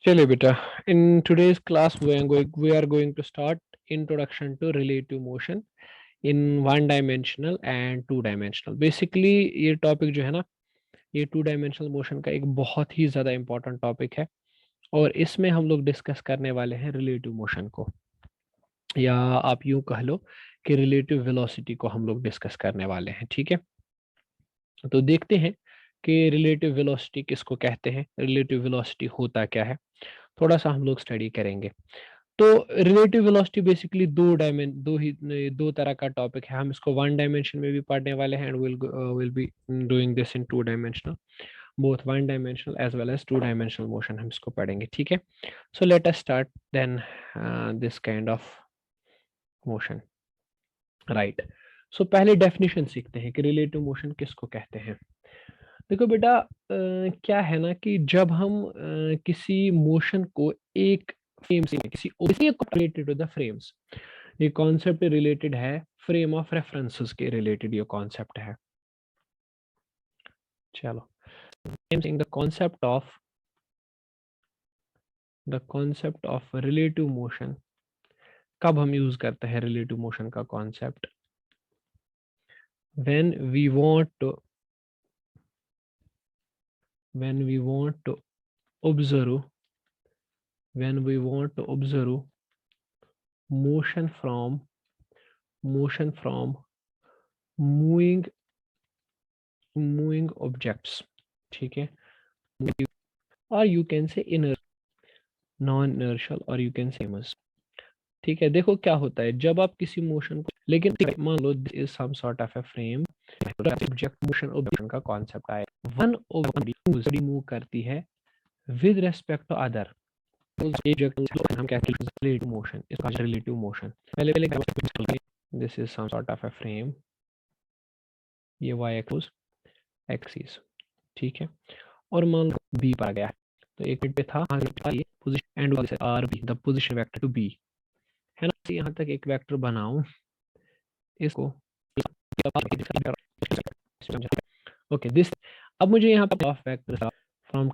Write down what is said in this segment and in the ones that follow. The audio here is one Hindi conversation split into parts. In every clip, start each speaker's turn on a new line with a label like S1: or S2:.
S1: चलिए बेटा, in today's class we are going to start introduction to relative motion in one dimensional and two dimensional. Basically ये टॉपिक जो है ना, ये टू डायमेंशनल मोशन का एक बहुत ही ज़्यादा इंपॉर्टेंट टॉपिक है और इसमें हम लोग डिस्कस करने वाले हैं रिलेटिव मोशन को, या आप यूं कह लो कि रिलेटिव वेलोसिटी को हम लोग डिस्कस करने वाले हैं। ठीक है, तो देखते हैं कि रिलेटिव वेलोसिटी किसको कहते हैं, रिलेटिव वेलोसिटी होता क्या है, थोड़ा सा हम लोग स्टडी करेंगे। तो रिलेटिव वेलोसिटी बेसिकली दो तरह का टॉपिक है। हम इसको वन डायमेंशन में भी पढ़ने वाले हैं and will be doing this in two dimensional, both one dimensional as well as two dimensional motion हम इसको पढ़ेंगे। ठीक है, so let us start then this kind of motion, right. So पहले डेफिनेशन सीखते हैं कि रिलेटिव मोशन किसको कहते हैं। देखो बेटा, क्या है ना कि जब हम किसी मोशन को एक फ्रेम से किसी रिलेटेड टू द फ्रेम्स, ये कॉन्सेप्ट रिलेटेड है फ्रेम ऑफ रेफरेंसेस के रिलेटेड, ये कॉन्सेप्ट है। चलो, the concept of relative motion कब हम यूज करते हैं रिलेटिव मोशन का concept? When we want to observe motion from moving objects, ठीक है, और you can say inner non inertial और यू कैन से famous। ठीक है, देखो क्या होता है जब आप किसी मोशन को, लेकिन मान लो this is some sort of a frame, object motion का कॉन्सेप्ट आया, वन ऑब्जेक्ट मूव करती है with respect to other object, हम क्या कहते हैं रिलेटिव मोशन, इसका रिलेटिव मोशन। पहले this is some sort of a frame, ये y एक्सिस, ठीक है, और मान लो बी पर गया, तो एक पे था ये position and R B, the position vector to B, है ना। यहाँ तक एक वेक्टर बनाऊं इसको, ओके दिस, अब मुझे यहाँ पर of vector from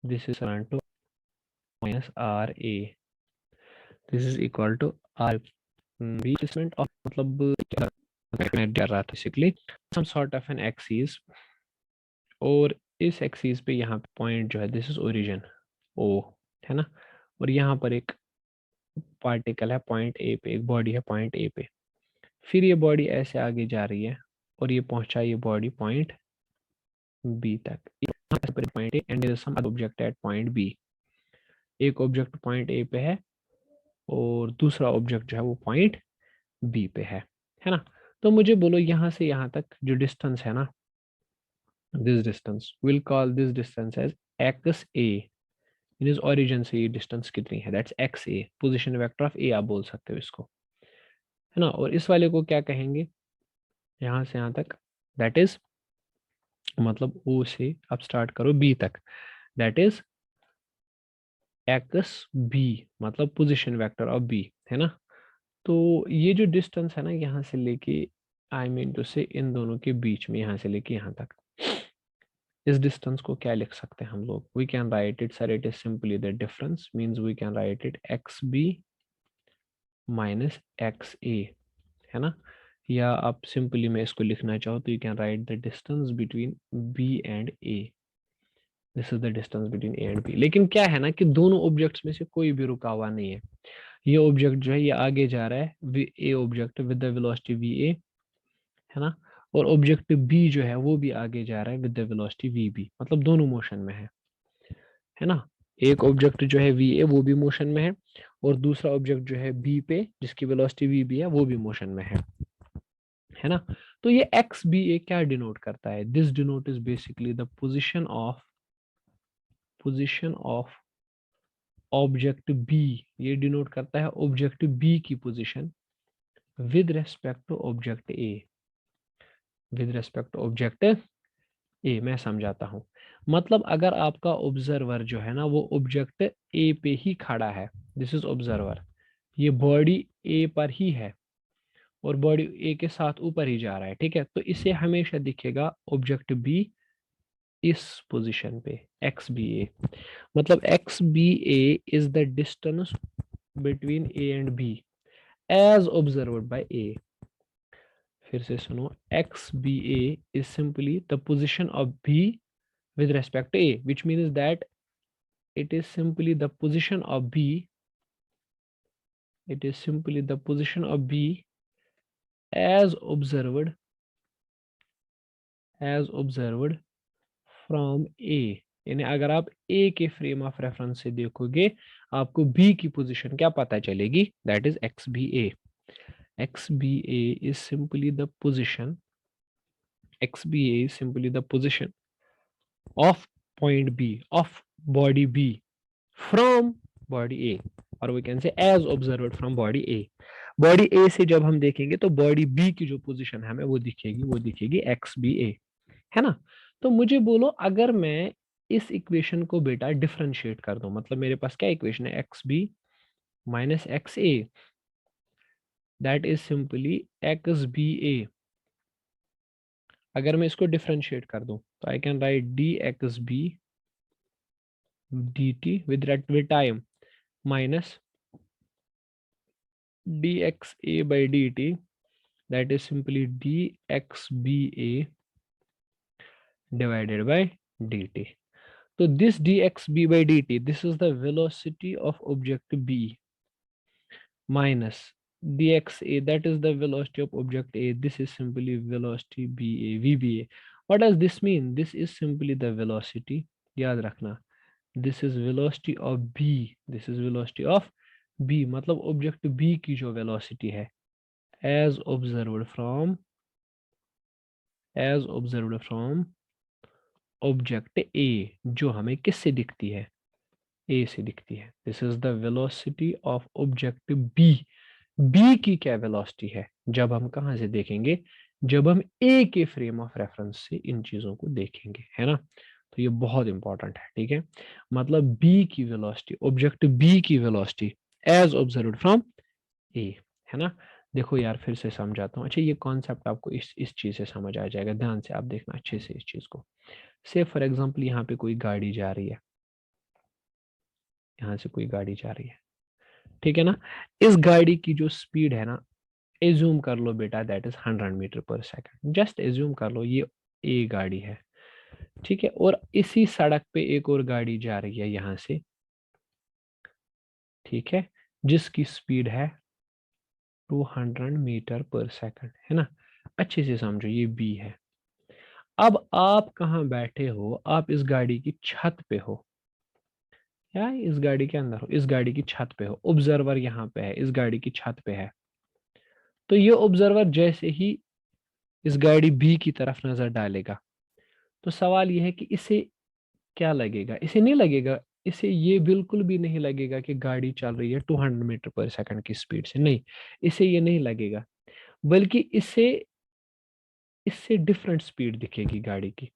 S1: this is to minus R A, this is equal to R B, of मतलब कर रहा था basically some sort of an axis, और इस एक्सिस पे यहाँ पे पॉइंट जो है दिस इज ओरिजिन ओ, है ना, और यहाँ पर एक पार्टिकल है पॉइंट ए पे, एक बॉडी है पॉइंट ए पे, फिर ये बॉडी ऐसे आगे जा रही है और ये पहुंचा ये बॉडी पॉइंट बी तक, point A and some other object at point B, एक ऑब्जेक्ट पॉइंट ए पे है और दूसरा ऑब्जेक्ट जो है वो पॉइंट बी पे है ना। तो मुझे बोलो यहाँ से यहाँ तक जो डिस्टेंस है ना, this distance will call this distance as X A, इन इस ओरिजिन से ये डिस्टेंस कितनी है, that's X A, position vector of A आप बोल सकते हो इसको, है ना। और इस वाले को क्या कहेंगे, यहाँ से यहाँ तक, दैट इज मतलब ओ से अब स्टार्ट करो बी तक, दैट इज एक्स बी, मतलब पोजिशन वेक्टर ऑफ बी, है ना। तो ये जो डिस्टेंस है ना यहाँ से लेके, आई मीन टू से इन दोनों के बीच में, यहाँ से लेके यहाँ तक, इस डिस्टेंस को क्या लिख सकते हैं हम लोग, we can write it sir, it is simply the difference, means we can write it X B minus X A, है ना। या आप सिंपली मैं इसको लिखना चाहो तो you can write the distance between B and A, this is the distance between A and B. लेकिन क्या है ना कि दोनों ऑब्जेक्ट्स में से कोई भी रुका हुआ नहीं है, ये ऑब्जेक्ट जो है ये आगे जा रहा है, ए object with the velocity we A, है ना, और ऑब्जेक्ट बी जो है वो भी आगे जा रहा है with the velocity V B, मतलब दोनों मोशन में है ना। एक ऑब्जेक्ट जो है वी ए वो भी मोशन में है और दूसरा ऑब्जेक्ट जो है बी पे जिसकी वेलोसिटी वी बी है वो भी मोशन में है ना। तो ये एक्स बी ए क्या डिनोट करता है, this denote is basically the position of object B, ये डिनोट करता है ऑब्जेक्ट बी की position with respect to object A, with respect to object A. मैं समझाता हूं, मतलब अगर आपका ऑब्जर्वर जो है ना वो ऑब्जेक्ट ए पे ही खड़ा है, दिस इज ऑब्जर्वर, ये बॉडी ए पर ही है और बॉडी ए के साथ ऊपर ही जा रहा है, ठीक है, तो इसे हमेशा दिखेगा ऑब्जेक्ट बी इस पोजीशन पे एक्स बी ए, मतलब X B A is the distance between A and B as observed by A. फिर से सुनो, X B A is simply the position of B with respect to a, which means that it is simply the position of b, it is simply the position of b as observed from a। यानी अगर आप a के फ्रेम ऑफ रेफरेंस से देखोगे आपको b की पोजीशन क्या पता चलेगी, that is X B A. X B A is simply the position, X B A is simply the position of point B, of body B from body A, और we can say as observed from body A. Body A से जब हम देखेंगे तो बॉडी बी की जो पोजीशन हमें वो दिखेगी एक्स बी ए, है ना। तो मुझे बोलो अगर मैं इस इक्वेशन को बेटा डिफरेंशिएट कर दूं, मतलब मेरे पास क्या इक्वेशन है, X B minus X A, that is simply X B A. अगर मैं इसको डिफरेंशिएट कर दूं तो I can write D X B D T with time minus dxa by dt, that is simply dxba divided by dt. So this dxb by dt, this is the velocity of object b, minus dxa, that is the velocity of object a, this is simply velocity ba vba. What does this mean? This is simply the velocity, याद रखना, this is velocity of b, this is velocity of b, मतलब ऑब्जेक्ट b की जो वेलोसिटी है as observed from object A, जो हमें किससे दिखती है, ए से दिखती है। This is the velocity of object B. B की क्या वेलोसिटी है जब हम कहां से देखेंगे, जब हम ए के फ्रेम ऑफ रेफरेंस से इन चीजों को देखेंगे, है ना। तो ये बहुत इंपॉर्टेंट है, ठीक है। मतलब बी की वेलोसिटी, ऑब्जेक्ट बी की वेलोसिटी एज ऑब्जर्व्ड फ्रॉम ए, है ना। देखो यार फिर से समझाता हूँ। अच्छा ये कॉन्सेप्ट आपको इस चीज से समझ आ जाएगा, ध्यान से आप देखना अच्छे से इस चीज को। से फॉर एग्जांपल यहाँ पे कोई गाड़ी जा रही है, यहाँ से कोई गाड़ी जा रही है, ठीक है ना। इस गाड़ी की जो स्पीड है ना, एज्यूम कर लो बेटा that is 100 metre per second, just assume कर लो ये ए गाड़ी है, ठीक है। और इसी सड़क पे एक और गाड़ी जा रही है यहाँ से, ठीक है, जिसकी स्पीड है 200 मीटर पर सेकंड, है ना। अच्छे से समझो ये बी है। अब आप कहाँ बैठे हो, आप इस गाड़ी की छत पे हो या इस गाड़ी के अंदर हो, इस गाड़ी की छत पे हो, ऑब्जर्वर यहाँ पे है, इस गाड़ी की छत पे है। तो ये ऑब्जर्वर जैसे ही इस गाड़ी बी की तरफ नजर डालेगा तो सवाल ये है कि इसे क्या लगेगा, इसे नहीं लगेगा, इसे ये बिल्कुल भी नहीं लगेगा कि गाड़ी चल रही है 200 मीटर पर सेकंड की स्पीड से, नहीं, इसे ये नहीं लगेगा, बल्कि इसे इससे डिफरेंट स्पीड दिखेगी गाड़ी की,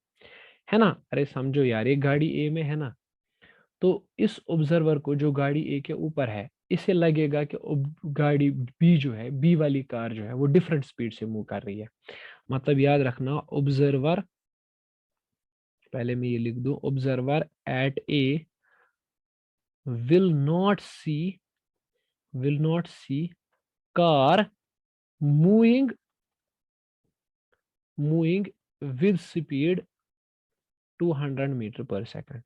S1: है ना। अरे समझो यार, ये गाड़ी ए में है ना, तो इस ऑब्जर्वर को जो गाड़ी ए के ऊपर है इसे लगेगा कि गाड़ी बी जो है, बी वाली कार जो है वो डिफरेंट स्पीड से मूव कर रही है। मतलब याद रखना, ऑब्जर्वर, पहले मैं ये लिख दूं, observer at A will not see car moving moving with speed 200 meter per second,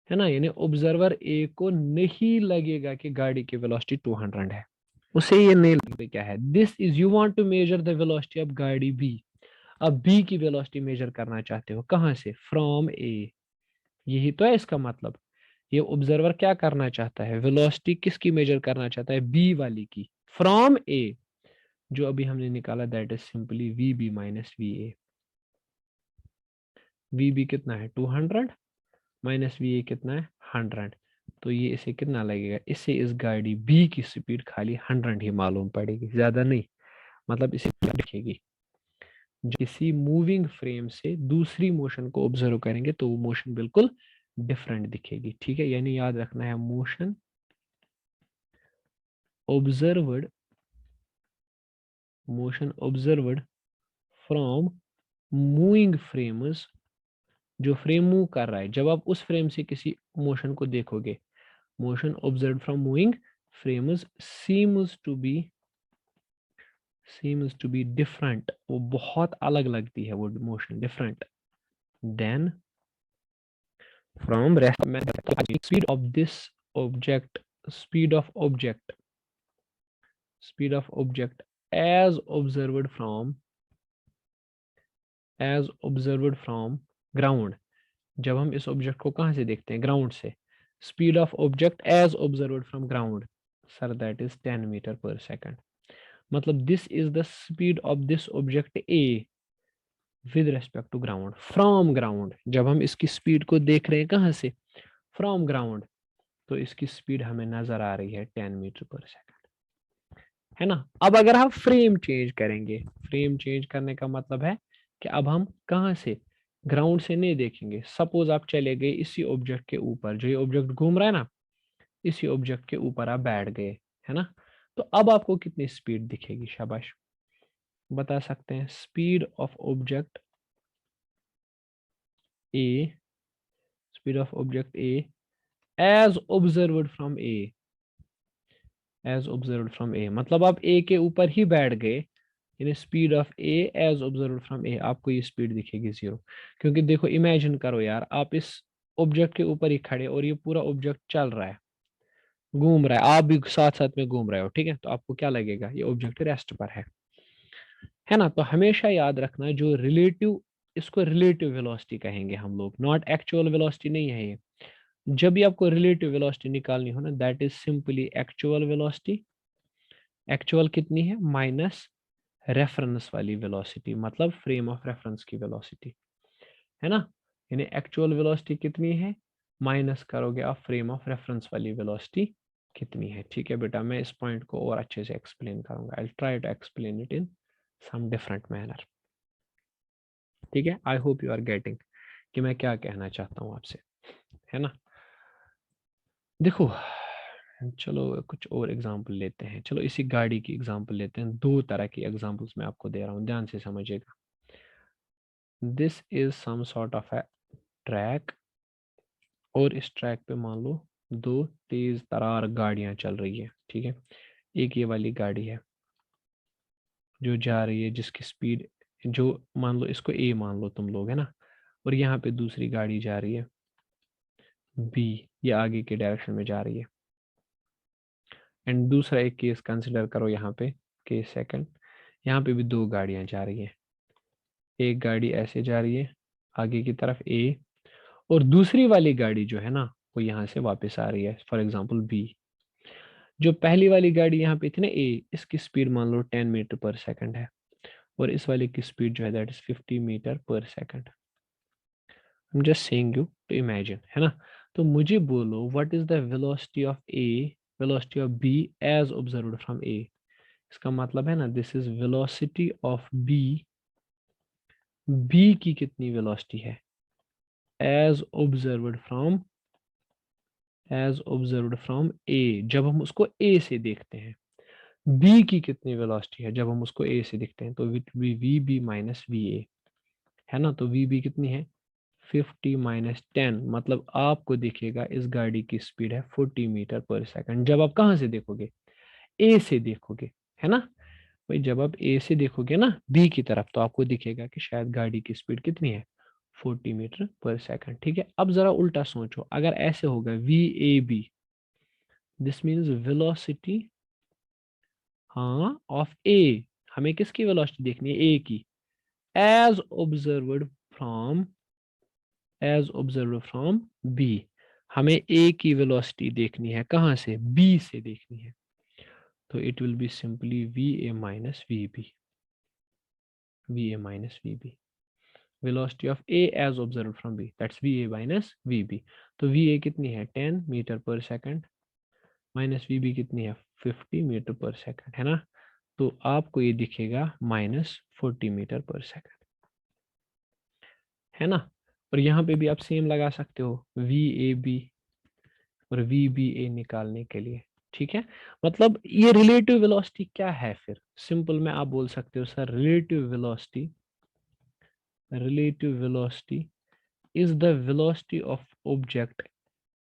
S1: है ना। यानी ऑब्जर्वर ए को नहीं लगेगा कि गाड़ी की वेलोसिटी 200 है, उसे ये नहीं लगता क्या है। This is, you want to measure the velocity of गाड़ी बी। अब बी की वेलोसिटी मेजर करना चाहते हो, कहां से, फ्रॉम ए, यही तो है इसका मतलब। ये ऑब्जर्वर क्या करना चाहता है, वेलोसिटी किसकी मेजर करना चाहता है, बी वाली की, फ्रॉम ए, जो अभी हमने निकाला that is simply V B minus V A. V B कितना है 200, माइनस वी ए कितना है 100। तो ये इसे कितना लगेगा, इससे इस गाड़ी बी की स्पीड खाली 100 ही मालूम पड़ेगी, ज्यादा नहीं। मतलब इसे क्या दिखेगी, जो किसी मूविंग फ्रेम से दूसरी मोशन को ऑब्जर्व करेंगे तो वो मोशन बिल्कुल डिफरेंट दिखेगी, ठीक है। यानी याद रखना है, observed motion observed from moving frames जो फ्रेम मूव कर रहा है, जब आप उस फ्रेम से किसी मोशन को देखोगे, motion observe from moving frames seems to be different, वो बहुत अलग लगती है वो motion, different than from rest speed of this object speed of object speed of object as observed from ground। जब हम इस ऑब्जेक्ट को कहां से देखते हैं, ग्राउंड से, speed of object as observed from ground, sir that is 10 meter per second. मतलब this is the speed of this object A with respect to ground, from ground. जब हम इसकी स्पीड को देख रहे हैं कहां से, फ्रॉम ग्राउंड, तो इसकी स्पीड हमें नजर आ रही है 10 मीटर पर सेकंड, है ना। अब अगर हम फ्रेम चेंज करेंगे, फ्रेम चेंज करने का मतलब है कि अब हम कहां से, ग्राउंड से नहीं देखेंगे। सपोज आप चले गए इसी ऑब्जेक्ट के ऊपर, जो ये ऑब्जेक्ट घूम रहा है ना, इसी ऑब्जेक्ट के ऊपर आप बैठ गए, है ना। तो अब आपको कितनी स्पीड दिखेगी, शाबाश बता सकते हैं। Speed of object A, speed of object A as observed from A, as observed from A, मतलब आप ए के ऊपर ही बैठ गए, यानी speed of A as observed from A, आपको ये स्पीड दिखेगी 0। क्योंकि देखो इमेजिन करो यार, आप इस ऑब्जेक्ट के ऊपर ही खड़े और ये पूरा ऑब्जेक्ट चल रहा है, घूम रहा है, आप भी साथ साथ में घूम रहे हो, ठीक है, तो आपको क्या लगेगा, ये ऑब्जेक्ट रेस्ट पर है ना। तो हमेशा याद रखना जो रिलेटिव, इसको रिलेटिव वेलोसिटी कहेंगे हम लोग, नॉट एक्चुअल वेलोसिटी नहीं है ये। जब भी आपको रिलेटिव वेलोसिटी निकालनी हो ना, that is simply actual velocity. Actual कितनी है, माइनस रेफरेंस वाली वेलोसिटी, मतलब फ्रेम ऑफ रेफरेंस की वेलोसिटी, है ना। यानी एक्चुअल वेलोसिटी कितनी है, माइनस करोगे आप फ्रेम ऑफ रेफरेंस वाली वेलोसिटी कितनी है। ठीक है बेटा, मैं इस पॉइंट को और अच्छे से एक्सप्लेन करूंगा, I try to explain it in some different manner. ठीक है, I hope you are getting कि मैं क्या कहना चाहता हूँ आपसे, है ना। देखो चलो कुछ और एग्जांपल लेते हैं, चलो इसी गाड़ी की एग्जांपल लेते हैं। दो तरह की एग्जांपल्स मैं आपको दे रहा हूँ, ध्यान से समझिएगा। This is some sort of a track, और इस ट्रैक पे मान लो दो तेज तरार गाड़ियां चल रही है, ठीक है। एक ये वाली गाड़ी है जो जा रही है, जिसकी स्पीड, जो मान लो इसको ए मान लो तुम लोग, है ना। और यहाँ पे दूसरी गाड़ी जा रही है बी, ये आगे के डायरेक्शन में जा रही है। एंड दूसरा एक केस कंसिडर करो यहाँ पे, केस सेकंड, यहाँ पे भी दो गाड़ियां जा रही हैं। एक गाड़ी ऐसे जा रही है आगे की तरफ ए, और दूसरी वाली गाड़ी जो है ना, वो यहाँ से वापस आ रही है, फॉर एग्जाम्पल बी। जो पहली वाली गाड़ी यहाँ पे थी ना ए, इसकी स्पीड मान लो 10 मीटर पर सेकंड है, और इस वाले की स्पीड जो है that is 50 metre per second. I am just saying you to imagine, है ना। तो मुझे बोलो what is the velocity of A, velocity of B as observed from A. इसका मतलब है ना, this is velocity of B, B की कितनी वेलोसिटी है as observed from, as observed from A, जब हम उसको ए से देखते हैं। बी की कितनी वेलोसिटी है जब हम उसको ए से देखते हैं, तो with B V B minus V A, है ना। तो वी बी कितनी है, 50 माइनस 10, मतलब आपको दिखेगा इस गाड़ी की स्पीड है 40 मीटर पर सेकंड। जब आप कहाँ से देखोगे, ए से देखोगे, है ना। भाई जब आप ए से देखोगे ना बी की तरफ, तो आपको दिखेगा कि शायद गाड़ी की स्पीड कितनी है, 40 मीटर पर सेकंड। ठीक है, अब जरा उल्टा सोचो, अगर ऐसे होगा V A B, this means velocity, हाँ, ऑफ ए, हमें किसकी वेलोसिटी देखनी है, ए की, as observed from, as observed from B. हमें ए की वेलोसिटी देखनी है कहाँ से, बी से देखनी है। तो it will be simply V A minus V B, V A minus V B, velocity of A as observed from B, that's VA minus VB। तो VA कितनी है 10 meter per second, minus VB कितनी है 50 मीटर पर सेकंड, है ना। तो आपको ये दिखेगा माइनस 40 मीटर पर सेकंड, है ना। और यहाँ पे भी आप सेम लगा सकते हो VAB और VBA निकालने के लिए, ठीक है। मतलब ये रिलेटिव वेलोसिटी क्या है, फिर सिंपल में आप बोल सकते हो sir, relative velocity, relative velocity is the velocity of object,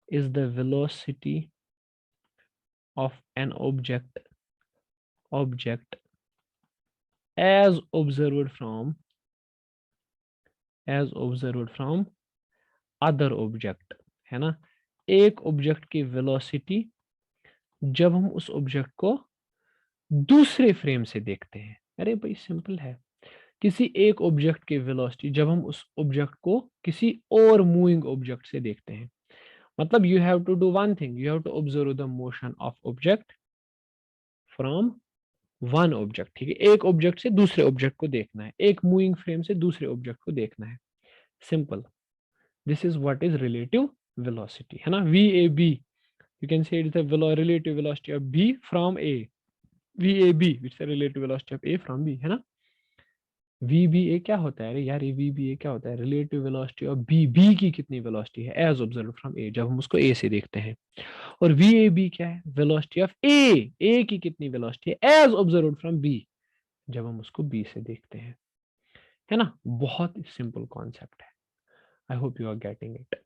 S1: is the velocity of an object as observed from other object, है ना। एक ऑब्जेक्ट की वेलोसिटी जब हम उस ऑब्जेक्ट को दूसरे फ्रेम से देखते हैं। अरे भाई सिंपल है। किसी एक ऑब्जेक्ट की वेलोसिटी जब हम उस ऑब्जेक्ट को किसी और मूविंग ऑब्जेक्ट से देखते हैं, मतलब you have to do one thing, you have to observe the motion of object from one object. ठीक है, एक ऑब्जेक्ट से दूसरे ऑब्जेक्ट को देखना है, एक मूविंग फ्रेम से दूसरे ऑब्जेक्ट को देखना है। Simple, this is what is relative velocity, है ना। V A B, you can say it is the relative velocity of B from A. V A B it's the relative velocity of A from B, है ना। वी बी ए क्या होता है, अरे यार ये वी बी ए क्या होता है, relative velocity of B, B की कितनी वेलोसिटी है एज ऑब्जर्व फ्रॉम ए, जब हम उसको ए से देखते हैं। और वी ए बी क्या है, वेलोसिटी ऑफ ए की कितनी वेलोसिटी है एज ऑब्जर्व फ्रॉम बी, जब हम उसको बी से देखते हैं, है ना। बहुत सिंपल कॉन्सेप्ट है। I hope you are getting it.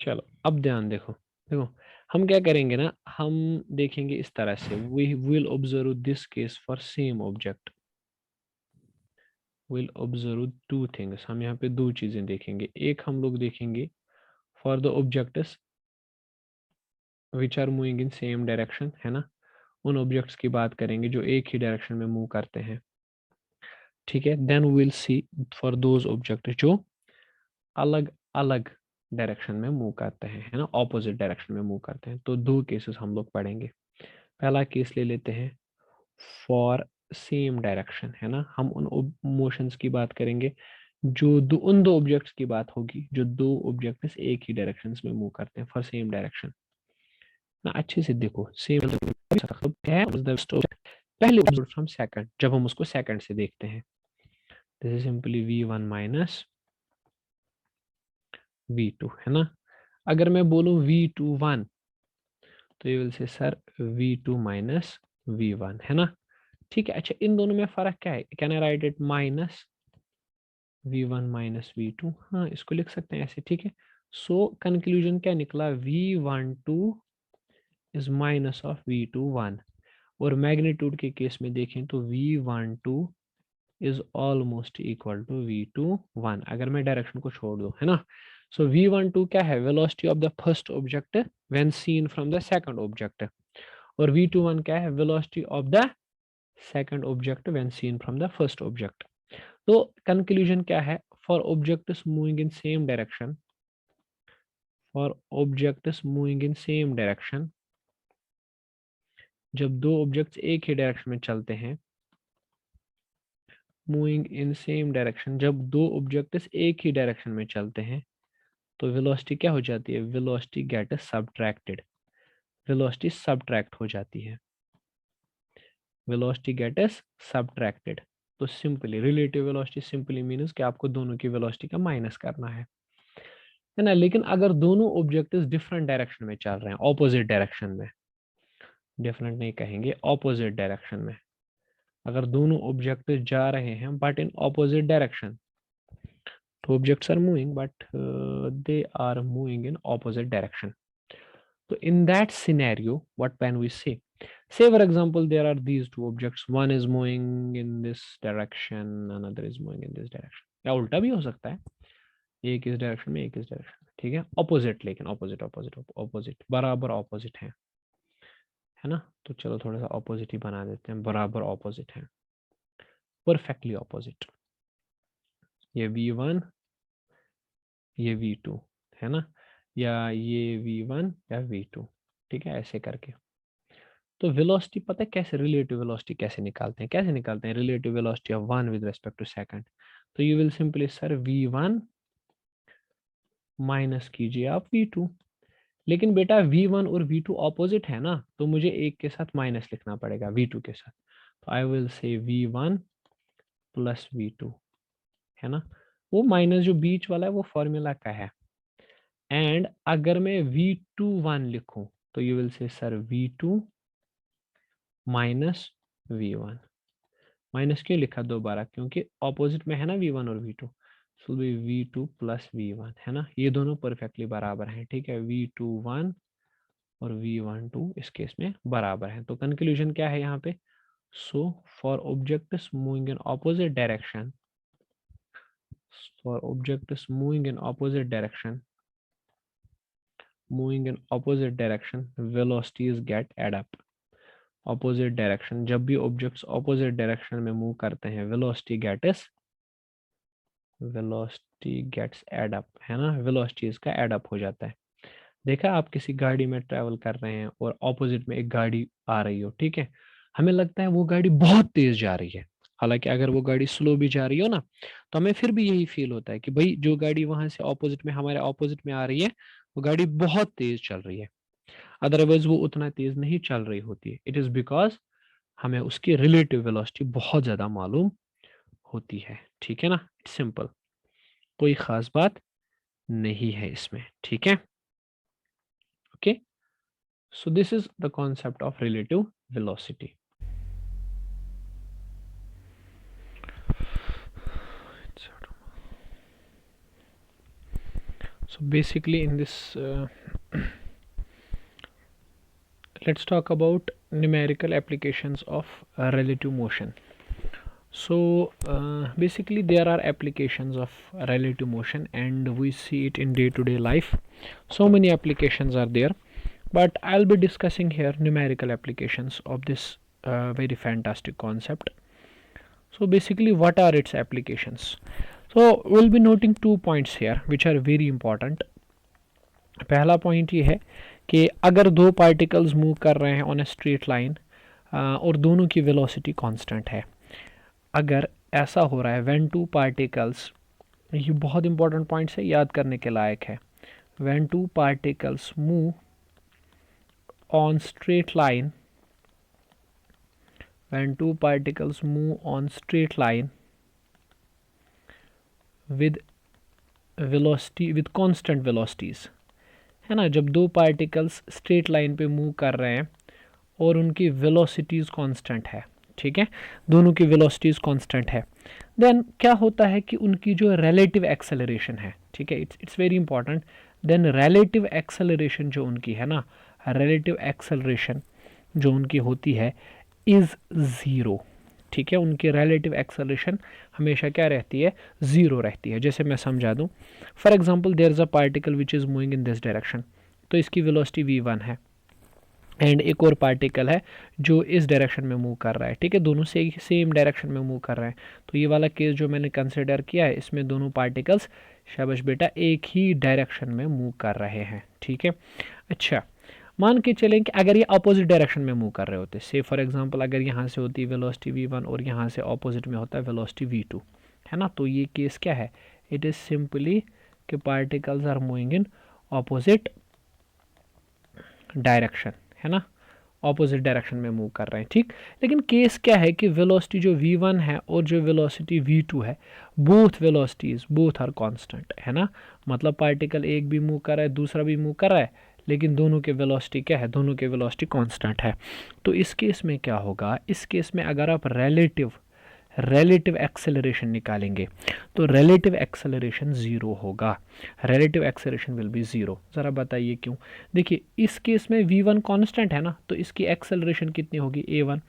S1: चलो अब ध्यान देखो, देखो हम क्या करेंगे ना, हम देखेंगे इस तरह से, we will observe this case for same object, will observe two things. हम यहाँ पे दो चीजें देखेंगे। एक हम लोग देखेंगे for the objects which are moving in same direction, है ना। उन ऑब्जेक्ट्स की बात करेंगे जो एक ही डायरेक्शन में मूव करते हैं, ठीक है। Then we will see for those object जो अलग अलग डायरेक्शन में मूव करते हैं, है ना, ऑपोजिट डायरेक्शन में मूव करते हैं। तो दो केसेस हम लोग पढ़ेंगे। पहला केस ले लेते हैं फॉर सेम डायरेक्शन, है ना। हम उन मोशंस की बात करेंगे जो उन दो ऑब्जेक्ट्स की बात होगी जो दो ऑब्जेक्ट्स एक ही डायरेक्शन में मूव करते हैं फॉर सेम डायरेक्शन ना। अच्छे से देखो, सेम पहले फ्रॉम सेकंड, जब हम उसको सेकंड से देखते हैं, this is simply v1 minus v2, है ना। अगर मैं बोलूं v21 तो ये will say sir v2 minus v1, है ना। ठीक है। अच्छा इन दोनों में फर्क क्या है, can I right it minus v1 minus v2, हाँ इसको लिख सकते हैं ऐसे, ठीक है। सो कंक्लूजन क्या निकला, v12 is minus of v21। और मैग्नीट्यूड के केस में देखें तो v12 is almost equal to v21, अगर मैं डायरेक्शन को छोड़ दूं, है ना। सो v12 क्या है, velocity of the first object when seen from the second object. और v21 क्या है, velocity of the second object when seen from the first object. तो कंक्लूजन क्या है, for objects moving in same direction, for objects moving in same direction, जब दो ऑब्जेक्ट्स एक ही डायरेक्शन में चलते हैं, मूविंग इन सेम डायरेक्शन, जब दो ऑब्जेक्ट्स एक ही डायरेक्शन में चलते हैं तो वेलोसिटी क्या हो जाती है, velocity get subtracted, velocity subtract हो जाती है, वेलोसिटी गेट सब्ट्रैक्टेड। तो simply relative velocity simply means कि आपको दोनों की वेलोसिटी का माइनस करना है ना। लेकिन अगर दोनों ऑब्जेक्ट्स डिफरेंट डायरेक्शन में चल रहे हैं, ऑपोजिट डायरेक्शन में, डिफरेंट नहीं कहेंगे, ऑपोजिट डायरेक्शन में, अगर दोनों ऑब्जेक्ट जा रहे हैं बट इन ऑपोजिट डायरेक्शन, तो objects are moving but they are moving in opposite direction. So in that scenario, what can we say? Say for example, there are these two objects. One is moving in this direction, another is moving in this direction. या उल्टा भी हो सकता है, एक इस डायरेक्शन में एक इस डायरेक्शन में, ठीक है। ऑपोजिट, लेकिन ऑपोजिट ऑपोजिट ऑपोजिट बराबर ऑपोजिट है ना। तो चलो थोड़ा सा ऑपोजिट ही बना देते हैं, बराबर ऑपोजिट है, परफेक्टली ऑपोजिट। ये v1 ये v2, है ना, या ये v1 या v2, ठीक है, ऐसे करके। तो वेलोसिटी पता है कैसे, रिलेटिव वेलोसिटी कैसे निकालते हैं, कैसे निकालते हैं, relative velocity of one with respect to second. तो you will simply sir v1 minus कीजिए आप v2। लेकिन बेटा v1 और v2 ऑपोजिट है ना, तो मुझे एक के साथ माइनस लिखना पड़ेगा v2 के साथ। तो I will say v1 plus v2, है ना। वो माइनस जो बीच वाला है वो फॉर्मूला का है। एंड अगर मैं v21 लिखूं तो you will say sir v2 minus v1। Minus क्यों लिखा दोबारा, क्योंकि ऑपोजिट में है ना v1 और v2। सो बी v2 प्लस v1 है ना, ये दोनों परफेक्टली बराबर हैं, ठीक है, v21 और v12 इस केस में बराबर हैं। तो कंक्लूजन क्या है यहाँ पे, so for objects moving in opposite direction, for objects moving in opposite direction, velocities get add up। Opposite direction, जब भी ऑब्जेक्ट्स ऑपोजिट डायरेक्शन में मूव करते हैं, वेलोसिटी गेट्स एड अप, है ना, वेलोसिटीज का एड अप हो जाता है। देखा, आप किसी गाड़ी में ट्रैवल कर रहे हैं और ऑपोजिट में एक गाड़ी आ रही हो, ठीक है, हमें लगता है वो गाड़ी बहुत तेज जा रही है, हालांकि अगर वो गाड़ी स्लो भी जा रही हो ना, तो हमें फिर भी यही फील होता है कि भाई जो गाड़ी वहां से ऑपोजिट में, हमारे ऑपोजिट में आ रही है, वो गाड़ी बहुत तेज चल रही है। अदरवाइज वो उतना तेज नहीं चल रही होती है। इट इज बिकॉज हमें उसकी रिलेटिव वेलोसिटी बहुत ज्यादा मालूम होती है, ठीक है ना, इट्स सिंपल, कोई खास बात नहीं है इसमें, ठीक है, okay. So this is the concept of relative velocity. So basically in this let's talk about numerical applications of relative motion. So basically there are applications of relative motion and we see it in day-to-day life. So many applications are there, but I'll be discussing here numerical applications of this very fantastic concept. So basically what are its applications? So we'll be noting 2 points here which are very important. पहला पॉइंट ये है कि अगर दो पार्टिकल्स मूव कर रहे हैं ऑन ए स्ट्रेट लाइन और दोनों की वेलोसिटी कांस्टेंट है, अगर ऐसा हो रहा है व्हेन टू पार्टिकल्स, ये बहुत इंपॉर्टेंट पॉइंट्स है, याद करने के लायक है, when two particles move on straight line, when two particles move on straight line with velocity, with constant velocities, है ना, जब दो पार्टिकल्स स्ट्रेट लाइन पे मूव कर रहे हैं और उनकी वेलोसिटीज़ कांस्टेंट है, ठीक है, दोनों की वेलोसिटीज़ कांस्टेंट है, देन क्या होता है कि उनकी जो रिलेटिव एक्सेलरेशन है, ठीक है, it's very important, then relative acceleration जो उनकी है ना, रिलेटिव एक्सेलरेशन जो उनकी होती है इज़ ज़ीरो, ठीक है, उनकी रिलेटिव एक्सेलरेशन हमेशा क्या रहती है, ज़ीरो रहती है। जैसे मैं समझा दूँ, for example there is a particle which is moving in this direction, तो इसकी वेलोसिटी v1 है, एंड एक और पार्टिकल है जो इस डायरेक्शन में मूव कर रहा है, ठीक है, दोनों से सेम डायरेक्शन में मूव कर रहे हैं। तो ये वाला केस जो मैंने कंसिडर किया है, इसमें दोनों पार्टिकल्स शाबाश बेटा एक ही डायरेक्शन में मूव कर रहे हैं, ठीक है। अच्छा, मान के चलें कि अगर ये अपोजिट डायरेक्शन में मूव कर रहे होते, से फॉर एग्जांपल अगर यहाँ से होती वेलोसिटी v1 और यहाँ से अपोजिट में होता है वेलोसिटी v2, है ना, तो ये केस क्या है, इट इज़ सिंपली कि particles are moving in opposite direction, है ना, ऑपोजिट डायरेक्शन में मूव कर रहे हैं, ठीक। लेकिन केस क्या है कि वेलोसिटी जो v1 है और जो वेलोसिटी v2 है, both velocities both are constant, है ना, मतलब पार्टिकल एक भी मूव कर रहा है, दूसरा भी मूव कर रहा है, लेकिन दोनों के वेलोसिटी क्या है, दोनों के वेलोसिटी कांस्टेंट है। तो इस केस में क्या होगा, इस केस में अगर आप रिलेटिव एक्सेलरेशन निकालेंगे तो रिलेटिव एक्सेलरेशन ज़ीरो होगा, relative acceleration will be zero. ज़रा बताइए क्यों। देखिए इस केस में v1 कांस्टेंट है ना, तो इसकी एक्सेलरेशन कितनी होगी, a1,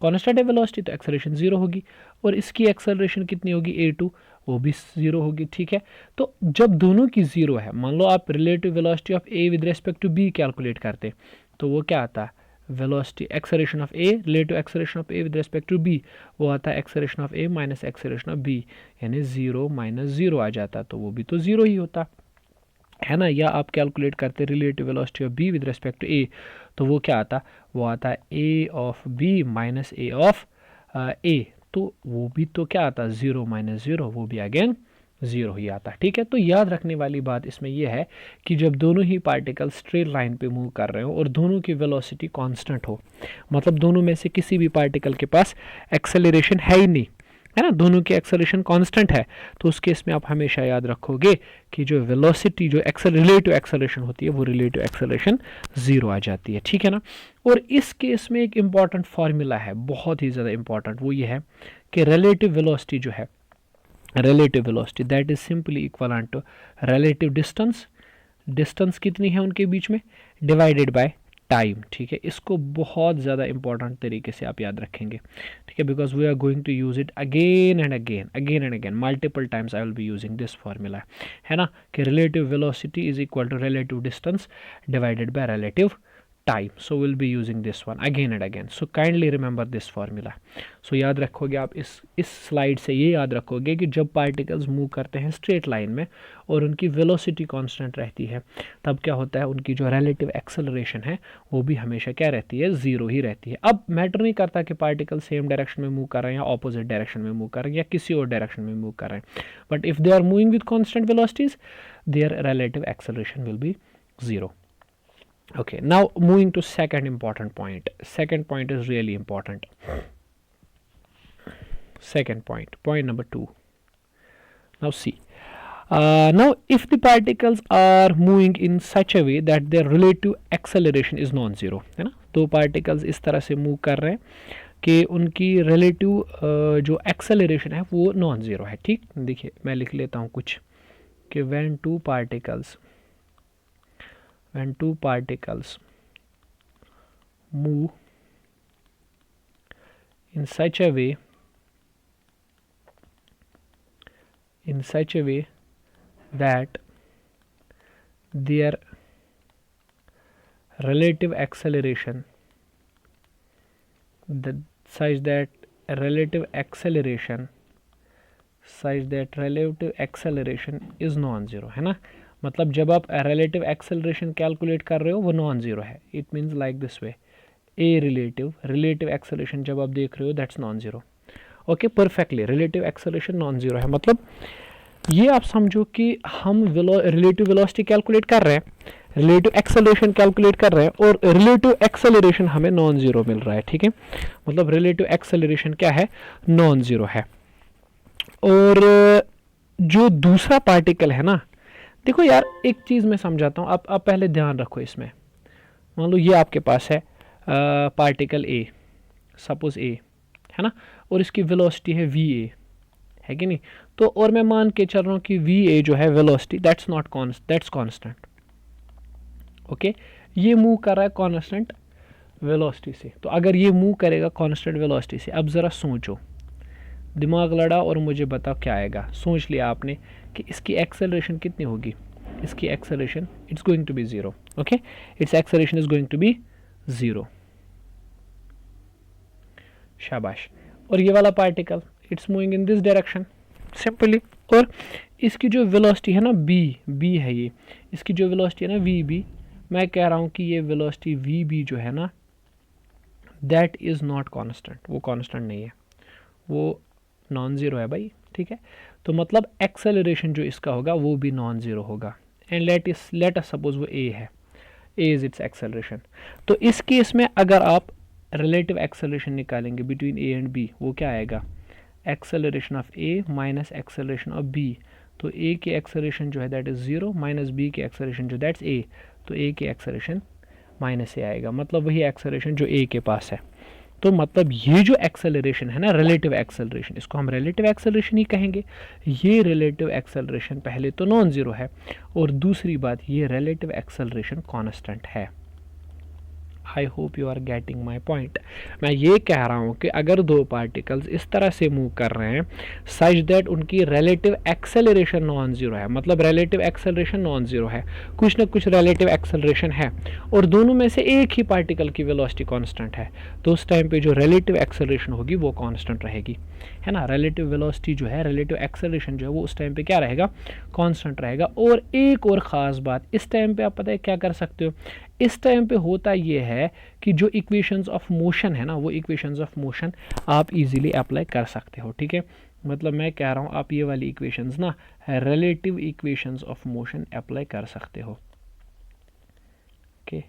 S1: कांस्टेंट है वेलोसिटी तो एक्सेलरेशन ज़ीरो होगी, और इसकी एक्सेलरेशन कितनी होगी, a2, वो भी ज़ीरो होगी, ठीक है। तो जब दोनों की ज़ीरो है, मान लो आप relative velocity of a with respect to b calculate करते, तो वो क्या आता है, velocity acceleration of a relative acceleration of a with respect to b, वो आता है acceleration of a minus acceleration of b, यानी ज़ीरो माइनस ज़ीरो आ जाता, तो वो भी तो ज़ीरो ही होता है ना। या आप कैलकुलेट करते relative velocity of b with respect to a, तो वो क्या आता, वो आता है a of b minus a of a, तो वो भी तो क्या आता, ज़ीरो माइनस ज़ीरो, वो भी अगेन ज़ीरो ही आता, ठीक है। तो याद रखने वाली बात इसमें यह है कि जब दोनों ही पार्टिकल स्ट्रेट लाइन पे मूव कर रहे हो और दोनों की वेलोसिटी कांस्टेंट हो, मतलब दोनों में से किसी भी पार्टिकल के पास एक्सेलरेशन है ही नहीं, है ना, दोनों की एक्सेलरेशन कांस्टेंट है, तो उस केस में आप हमेशा याद रखोगे कि जो वेलोसिटी जो रिलेटिव एक्सेलरेशन होती है वो रिलेटिव एक्सेलरेशन ज़ीरो आ जाती है, ठीक है ना। और इस केस में एक इम्पॉर्टेंट फार्मूला है, बहुत ही ज़्यादा इंपॉर्टेंट, वो ये है कि रिलेटिव वेलोसिटी जो है relative velocity that is simply equivalent to relative distance, distance कितनी है उनके बीच में, डिवाइडेड बाय टाइम। ठीक है, इसको बहुत ज़्यादा इंपॉर्टेंट तरीके से आप याद रखेंगे। ठीक है, because we are going to use it again and again multiple times I will be using this formula, है ना, कि relative velocity is equal to relative distance divided by relative time. So will be using this one again and again, so kindly remember this formula. So याद रखोगे आप, इस स्लाइड से ये याद रखोगे कि जब पार्टिकल्स मूव करते हैं स्ट्रेट लाइन में और उनकी वेलोसिटी कांस्टेंट रहती है, तब क्या होता है, उनकी जो रिलेटिव एक्सेलरेशन है वो भी हमेशा क्या रहती है, ज़ीरो ही रहती है। अब मैटर नहीं करता कि पार्टिकल सेम डायरेक्शन में मूव कर रहे हैं या ऑपोजिट डायरेक्शन में मूव कर रहे हैं या किसी और डायरेक्शन में मूव कर रहे हैं, but if they are moving with constant velocities their relative acceleration will be zero. Okay, now moving to second important point. Second point is really important. Second point number 2. Now see, now if the particles are moving in such a way that their relative acceleration is non-zero, है ना, तो particles इस तरह से move कर रहे हैं कि उनकी relative जो acceleration है वो non-zero है। ठीक, देखिए मैं लिख लेता हूँ कुछ कि when two particles move in such a way that their relative acceleration is non-zero, है ना, मतलब जब आप रिलेटिव एक्सेलरेशन कैलकुलेट कर रहे हो वो नॉन ज़ीरो है। It means like this way, a relative acceleration जब आप देख रहे हो that's non zero. Okay, perfectly relative acceleration non zero है, मतलब ये आप समझो कि हम रिलेटिव वेलोसिटी कैलकुलेट कर रहे हैं, रिलेटिव एक्सेलरेशन कैलकुलेट कर रहे हैं और रिलेटिव एक्सेलरेशन हमें नॉन ज़ीरो मिल रहा है। ठीक है, मतलब रिलेटिव एक्सेलरेशन क्या है, नॉन ज़ीरो है। और जो दूसरा पार्टिकल है ना, देखो यार एक चीज़ मैं समझाता हूँ, आप पहले ध्यान रखो इसमें। मान लो ये आपके पास है पार्टिकल ए, सपोज ए, है ना, और इसकी वेलोसिटी है वी ए, है कि नहीं, तो और मैं मान के चल रहा हूँ कि वी ए जो है वेलोसिटी दैट्स कांस्टेंट। ओके, ये मूव कर रहा है कांस्टेंट वेलोसिटी से, तो अगर ये मूव करेगा कांस्टेंट वेलोसिटी से, अब ज़रा सोचो, दिमाग लड़ा और मुझे बताओ क्या आएगा। सोच लिया आपने कि इसकी एक्सेलरेशन कितनी होगी, इसकी acceleration it's going to be zero. Okay, it's acceleration is going to be zero, शाबाश। और ये वाला particle it's moving in this direction simply, और इसकी जो वेलोसिटी है ना बी है, ये इसकी जो वेलोसिटी है ना वी बी, मैं कह रहा हूँ कि ये वेलोसिटी वी बी जो है ना दैट इज़ नॉट कांस्टेंट, वो कांस्टेंट नहीं है, वो नॉन ज़ीरो है भाई। ठीक है, तो मतलब एक्सेलरेशन जो इसका होगा वो भी नॉन ज़ीरो होगा। एंड लेट अस सपोज वो ए है, ए इज़ इट्स एक्सेलरेशन, तो इस केस में अगर आप रिलेटिव एक्सेलरेशन निकालेंगे बिटवीन ए एंड बी, वो क्या आएगा, acceleration of A minus acceleration of B, तो ए की एक्सेलरेशन जो है that is zero minus B की एक्सेलरेशन जो दैट्स ए, तो ए की एक्सेलरेशन माइनस ए आएगा, मतलब वही एक्सेलरेशन जो ए के पास है। तो मतलब ये जो एक्सेलरेशन है ना रिलेटिव एक्सेलरेशन, इसको हम रिलेटिव एक्सेलरेशन ही कहेंगे। ये रिलेटिव एक्सेलरेशन पहले तो नॉन ज़ीरो है, और दूसरी बात ये रिलेटिव एक्सेलरेशन कांस्टेंट है। I hope you are getting my point. मैं ये कह रहा हूँ कि अगर दो पार्टिकल्स इस तरह से मूव कर रहे हैं सच दैट उनकी रिलेटिव एक्सेलरेशन नॉन ज़ीरो है, मतलब रिलेटिव एक्सेलरेशन नॉन ज़ीरो है, कुछ ना कुछ रिलेटिव एक्सेलरेशन है, और दोनों में से एक ही पार्टिकल की वेलोसिटी कांस्टेंट है, तो उस टाइम पे जो रिलेटिव एक्सेलरेशन होगी वो कांस्टेंट रहेगी, है ना। रिलेटिव वेलोसिटी जो है, रिलेटिव एक्सेलरेशन जो है वो उस टाइम पे क्या रहेगा, कांस्टेंट रहेगा। और एक और ख़ास बात, इस टाइम पे आप पता है क्या कर सकते हो, इस टाइम पे होता ये है कि जो इक्वेशंस ऑफ मोशन है ना, वो इक्वेशंस ऑफ मोशन आप इजीली अप्लाई कर सकते हो। ठीक है, मतलब मैं कह रहा हूँ आप ये वाली इक्वेशंस ना relative equations of motion apply कर सकते हो। Okay,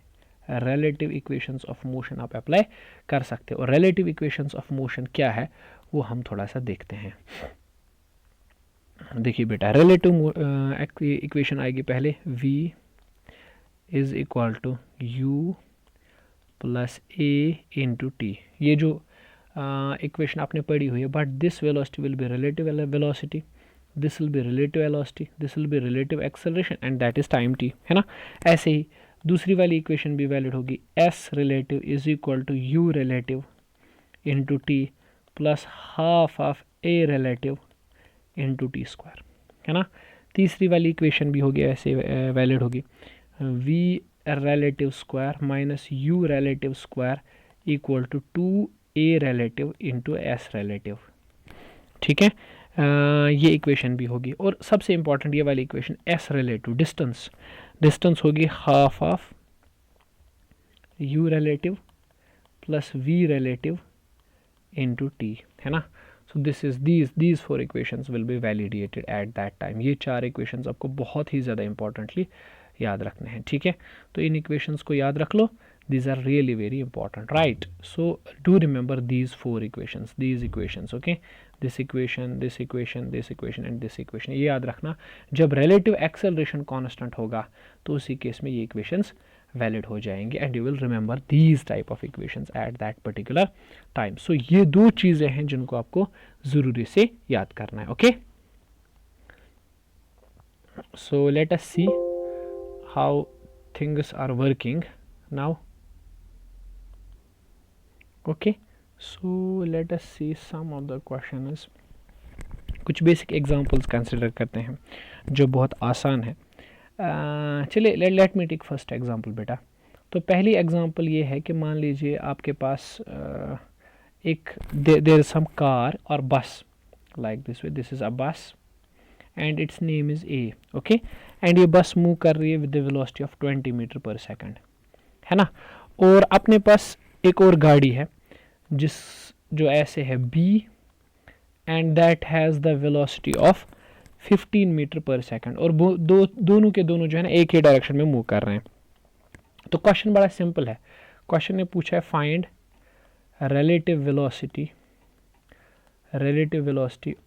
S1: relative equations of motion आप अप्लाई कर सकते हो, और रिलेटिव इक्वेशंस ऑफ मोशन क्या है वो हम थोड़ा सा देखते हैं। देखिए बेटा, रिलेटिव इक्वेशन आएगी पहले, v is equal to u plus A into T. ये जो इक्वेशन आपने पढ़ी हुई है, but this velocity will be relative velocity, this will be relative velocity, this will be relative acceleration and that is time T, है ना। ऐसे ही दूसरी वाली इक्वेशन भी वैलिड होगी, S relative is equal to U relative into T plus half of A relative into T square, है ना। तीसरी वाली इक्वेशन भी होगी ऐसे वैलिड होगी, V relative square minus U relative square equal to 2a relative into S relative, ठीक है। ये इक्वेशन भी होगी। और सबसे इंपॉर्टेंट ये वाली equation S relative distance, distance होगी half of U relative plus V relative into T, है ना। So this is these 4 equations will be validated at that time. ये 4 इक्वेशंस आपको बहुत ही ज़्यादा इंपॉर्टेंटली याद रखने हैं, ठीक है। तो इन इक्वेशंस को याद रख लो, these are really very important, right? So do remember these 4 equations, these equations, okay, this equation, this equation, this equation and this equation। ये याद रखना, जब relative acceleration constant होगा तो उसी केस में ये equations valid हो जाएंगे and you will remember these type of equations at that particular time। so ये दो चीज़ें हैं जिनको आपको ज़रूरी से याद करना है, okay। so let us see how things are working now। okay, so let us see some of the questions। कुछ बेसिक एग्जांपल्स कंसिडर करते हैं जो बहुत आसान है। चलिए let me take first example बेटा। तो पहली एग्जांपल ये है कि मान लीजिए आपके पास एक देयर इज सम कार और bus like this way, this is a bus and its name is A, okay. And ये बस मूव कर रही है with the velocity of 20 metre per second, है ना। और अपने पास एक और गाड़ी है जो ऐसे है B and that has the velocity of 15 meter per second, और दोनों के दोनों जो है ना एक ही डायरेक्शन में मूव कर रहे हैं। तो क्वेश्चन बड़ा सिंपल है। क्वेश्चन ने पूछा है find relative velocity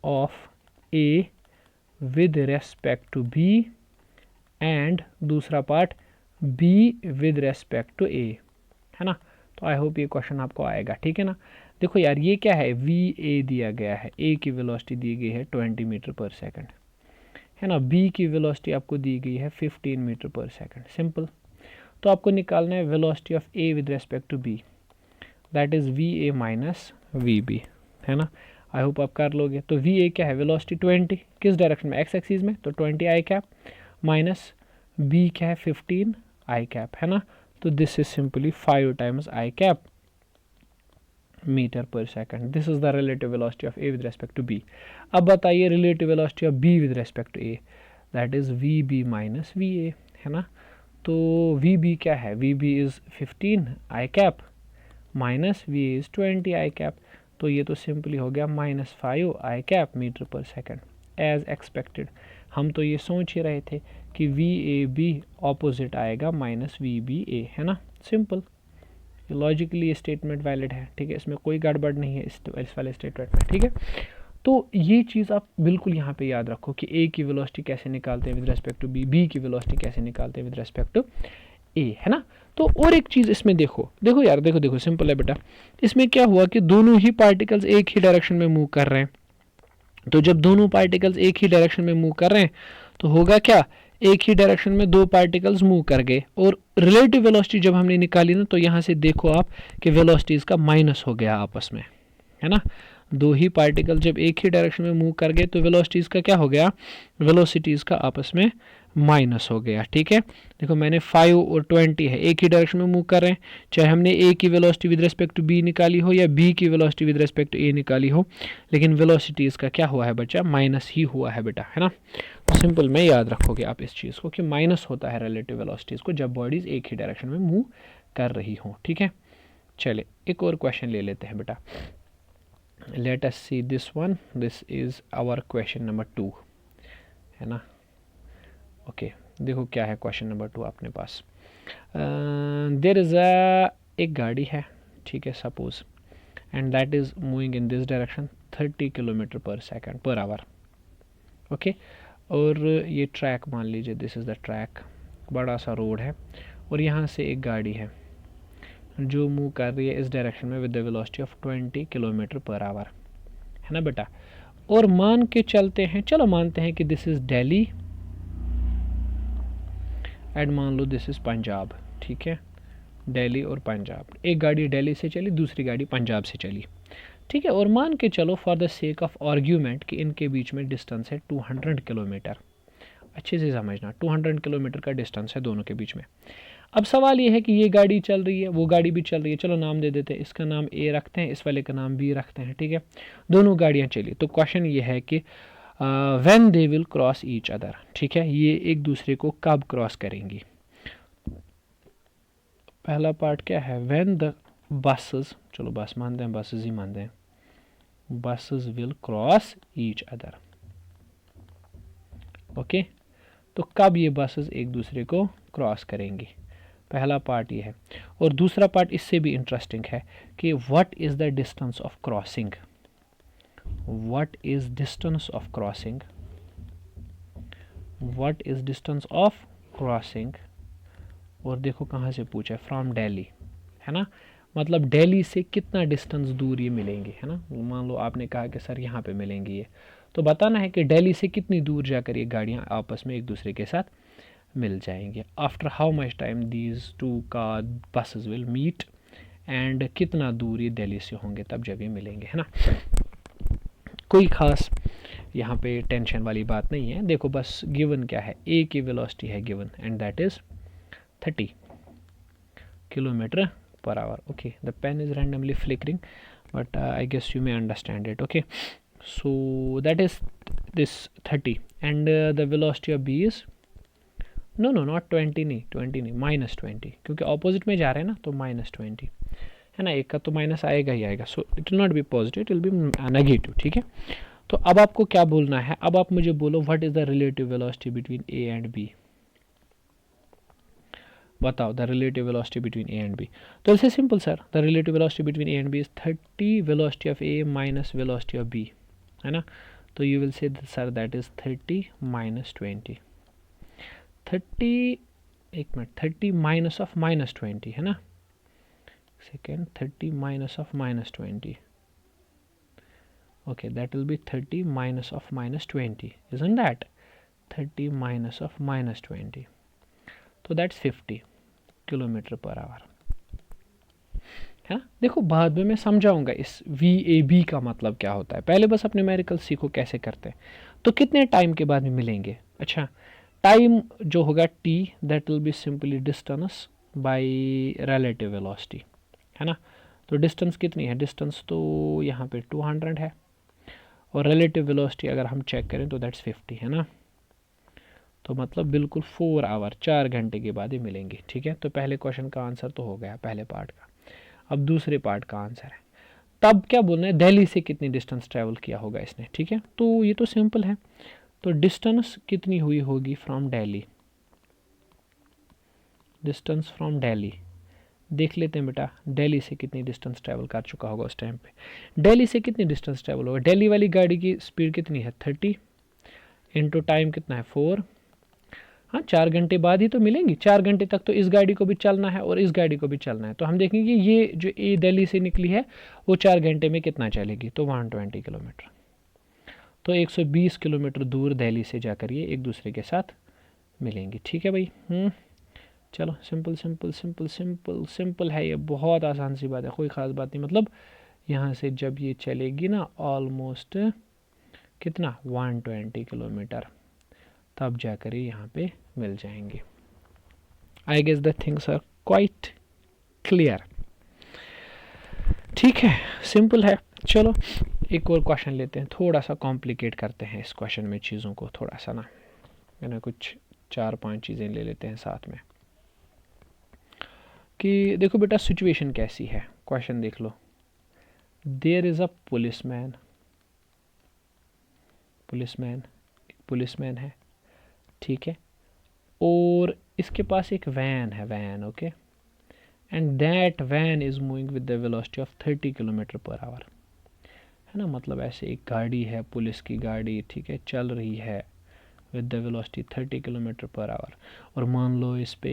S1: of A with respect to B and दूसरा part B with respect to A, है ना। तो आई होप ये क्वेश्चन आपको आएगा, ठीक है ना। देखो यार ये क्या है, VA दिया गया है, A की वेलोसिटी दी गई है 20 मीटर पर सेकंड, है ना। B की वेलोसिटी आपको दी गई है 15 मीटर पर सेकंड, सिंपल। तो आपको निकालना है velocity of A with respect to B, that is VA minus VB, है ना। आई होप आप कर लोगे। तो VA क्या है, वेलोसिटी 20 किस डायरेक्शन में, एक्स एक्सिस में, तो 20 आई कैप माइनस B क्या है 15 आई कैप, है ना। तो this is simply 5 times I cap metre per second. This is the relative velocity of A with respect to B। अब बताइए relative velocity of B with respect to A, that is VB minus VA, है ना। तो VB क्या है, VB is 15 I cap minus VA is 20 I cap, तो ये तो सिंपली हो गया -5 I cap metre per second as expected. हम तो ये सोच ही रहे थे कि VAB ऑपोजिट आएगा माइनस VBA, है ना, सिंपल। लॉजिकली ये स्टेटमेंट वैलिड है, ठीक है, इसमें कोई गड़बड़ नहीं है इस वाले स्टेटमेंट में, ठीक है। तो ये चीज़ आप बिल्कुल यहाँ पे याद रखो कि A की वेलोसिटी कैसे निकालते हैं with respect to B, B की वेलोसिटी कैसे निकालते हैं विद रेस्पेक्ट टू A, है ना। तो और एक चीज़ इसमें देखो यार, देखो सिंपल है बेटा। इसमें क्या हुआ कि दोनों ही पार्टिकल्स एक ही डायरेक्शन में मूव कर रहे हैं। तो जब दोनों पार्टिकल्स एक ही डायरेक्शन में मूव कर रहे हैं तो होगा क्या, एक ही डायरेक्शन में दो पार्टिकल्स मूव कर गए। और रिलेटिव वेलोसिटी जब हमने निकाली ना, तो यहाँ से देखो आप कि वेलोसिटीज का माइनस हो गया आपस में, है ना। दो ही पार्टिकल जब एक ही डायरेक्शन में मूव कर गए तो वेलोसिटीज का क्या हो गया, वेलोसिटीज का आपस में माइनस हो गया, ठीक है। देखो मैंने 5 और 20 है, एक ही डायरेक्शन में मूव कर रहे हैं, चाहे हमने A की velocity with respect to B निकाली हो या B की velocity with respect to A निकाली हो, लेकिन वेलोसिटी इसका क्या हुआ है बच्चा, माइनस ही हुआ है बेटा, है ना। तो सिंपल में याद रखोगे आप इस चीज़ को कि माइनस होता है रिलेटिव वेलोसिटीज़ को जब बॉडीज़ एक ही डायरेक्शन में मूव कर रही हों, ठीक है। चले एक और क्वेश्चन ले लेते हैं बेटा। Let us see this one, this is our question number 2, है ना। ओके देखो क्या है क्वेश्चन नंबर 2 अपने पास। देयर इज़ एक गाड़ी है, ठीक है, suppose, and that is moving in this direction 30 kilometre पर सेकंड पर आवर, ओके। और ये ट्रैक मान लीजिए, दिस इज़ द ट्रैक, बड़ा सा रोड है, और यहाँ से एक गाड़ी है जो मूव कर रही है इस डायरेक्शन में with the velocity of 20 kilometre per hour, है ना बेटा। और मान के चलते हैं, चलो मानते हैं कि दिस इज़ दिल्ली एंड मान लो दिस इज़ पंजाब, ठीक है, दिल्ली और पंजाब, एक गाड़ी दिल्ली से चली, दूसरी गाड़ी पंजाब से चली, ठीक है, और मान के चलो for the sake of argument कि इनके बीच में डिस्टेंस है 200 किलोमीटर। अच्छे से समझना, 200 किलोमीटर का डिस्टेंस है दोनों के बीच में। अब सवाल ये है कि ये गाड़ी चल रही है, वो गाड़ी भी चल रही है, चलो नाम दे देते हैं, इसका नाम ए रखते हैं, इस वाले का नाम बी रखते हैं, ठीक है, दोनों गाड़ियाँ चली। तो क्वेश्चन ये है कि when they will cross each other, ठीक है, ये एक दूसरे को कब क्रॉस करेंगी। पहला पार्ट क्या है, व्हेन द बसेस, चलो बस मानते हैं, बसेस ही मानते हैं, buses will cross each other, okay. तो कब ये बसेस एक दूसरे को क्रॉस करेंगी, पहला पार्ट ये है। और दूसरा पार्ट इससे भी इंटरेस्टिंग है कि what is the distance of crossing, what is distance of crossing, what is distance of crossing. और देखो कहाँ से पूछा है, फ्रॉम दिल्ली, है ना, मतलब दिल्ली से कितना डिस्टेंस दूर ये मिलेंगे, है ना। मान लो आपने कहा कि सर यहाँ पे मिलेंगे ये, तो बताना है कि दिल्ली से कितनी दूर जाकर ये गाड़ियाँ आपस में एक दूसरे के साथ मिल जाएंगे। After how much time these two car buses will meet, and कितना दूर ये दिल्ली से होंगे तब जब ये मिलेंगे, है ना। कोई ख़ास यहाँ पे टेंशन वाली बात नहीं है। देखो बस गिवन क्या है, ए की वेलोसिटी है given and that is 30 kilometre per hour. Okay, the pen is randomly flickering, but I guess you may understand it. Okay, so that is this 30 and the velocity of b is no not 20 नहीं, 20 नहीं, -20, क्योंकि ऑपोजिट में जा रहे हैं ना, तो -20 है ना, एक का तो माइनस आएगा ही आएगा, so it will not be positive, it will B negative, ठीक है। तो अब आपको क्या बोलना है, अब आप मुझे बोलो what is the relative velocity between A and B, बताओ the relative velocity between A and B. तो it's simple sir, the relative velocity between A and B is 30 velocity of A minus velocity of B, है ना। तो you will say sir that is 30 minus 20, 30, एक मिनट, 30 माइनस ऑफ -20, है ना, second, 30 minus of -20, okay, that will be 30 minus of -20, isn't that, 30 minus of -20, तो that's 50 किलोमीटर पर आवर, है ना। देखो बाद में मैं समझाऊंगा इस VAB का मतलब क्या होता है, पहले बस अपने न्यूमेरिकल सीखो कैसे करते हैं। तो कितने टाइम के बाद में मिलेंगे, अच्छा, टाइम जो होगा t, that will be simply distance by relative velocity, है ना। तो डिस्टेंस कितनी है, डिस्टेंस तो यहाँ पे 200 है, और रिलेटिव वेलोसिटी अगर हम चेक करें तो दैट्स 50, है ना। तो मतलब बिल्कुल 4 आवर, 4 घंटे के बाद ही मिलेंगे, ठीक है। तो पहले क्वेश्चन का आंसर तो हो गया पहले पार्ट का। अब दूसरे पार्ट का आंसर है, तब क्या बोलना है, दिल्ली से कितनी डिस्टेंस ट्रैवल किया होगा इसने, ठीक है। तो ये तो सिंपल है, तो डिस्टेंस कितनी हुई होगी from Delhi, distance from Delhi देख लेते हैं बेटा, दिल्ली से कितनी डिस्टेंस ट्रैवल कर चुका होगा उस टाइम पे, दिल्ली से कितनी डिस्टेंस ट्रैवल होगा, दिल्ली वाली गाड़ी की स्पीड कितनी है 30, इंटू टाइम कितना है 4, हाँ 4 घंटे बाद ही तो मिलेंगी, 4 घंटे तक तो इस गाड़ी को भी चलना है और इस गाड़ी को भी चलना है। तो हम देखेंगे ये जो ए दिल्ली से निकली है वो 4 घंटे में कितना चलेगी, तो 120 किलोमीटर, तो 120 किलोमीटर दूर दिल्ली से जाकर ये एक दूसरे के साथ मिलेंगी, ठीक है भाई। चलो simple simple simple simple simple है ये, बहुत आसान सी बात है, कोई ख़ास बात नहीं। मतलब यहाँ से जब ये चलेगी ना ऑलमोस्ट कितना 120 किलोमीटर, तब जाकर ये यहाँ पे मिल जाएंगे। I guess the things are quite clear, ठीक है, सिंपल है। चलो एक और क्वेश्चन लेते हैं, थोड़ा सा कॉम्प्लिकेट करते हैं इस क्वेश्चन में चीज़ों को थोड़ा सा ना, कुछ 4-5 चीज़ें ले लेते हैं साथ में। कि देखो बेटा सिचुएशन कैसी है, क्वेश्चन देख लो, there is a policeman, policeman है, ठीक है, और इसके पास एक वैन है, van, okay, and that van is moving with the velocity of 30 kilometre per hour, है ना। मतलब ऐसे एक गाड़ी है, पुलिस की गाड़ी, ठीक है, चल रही है with the velocity 30 kilometre per our, और मान लो इस पे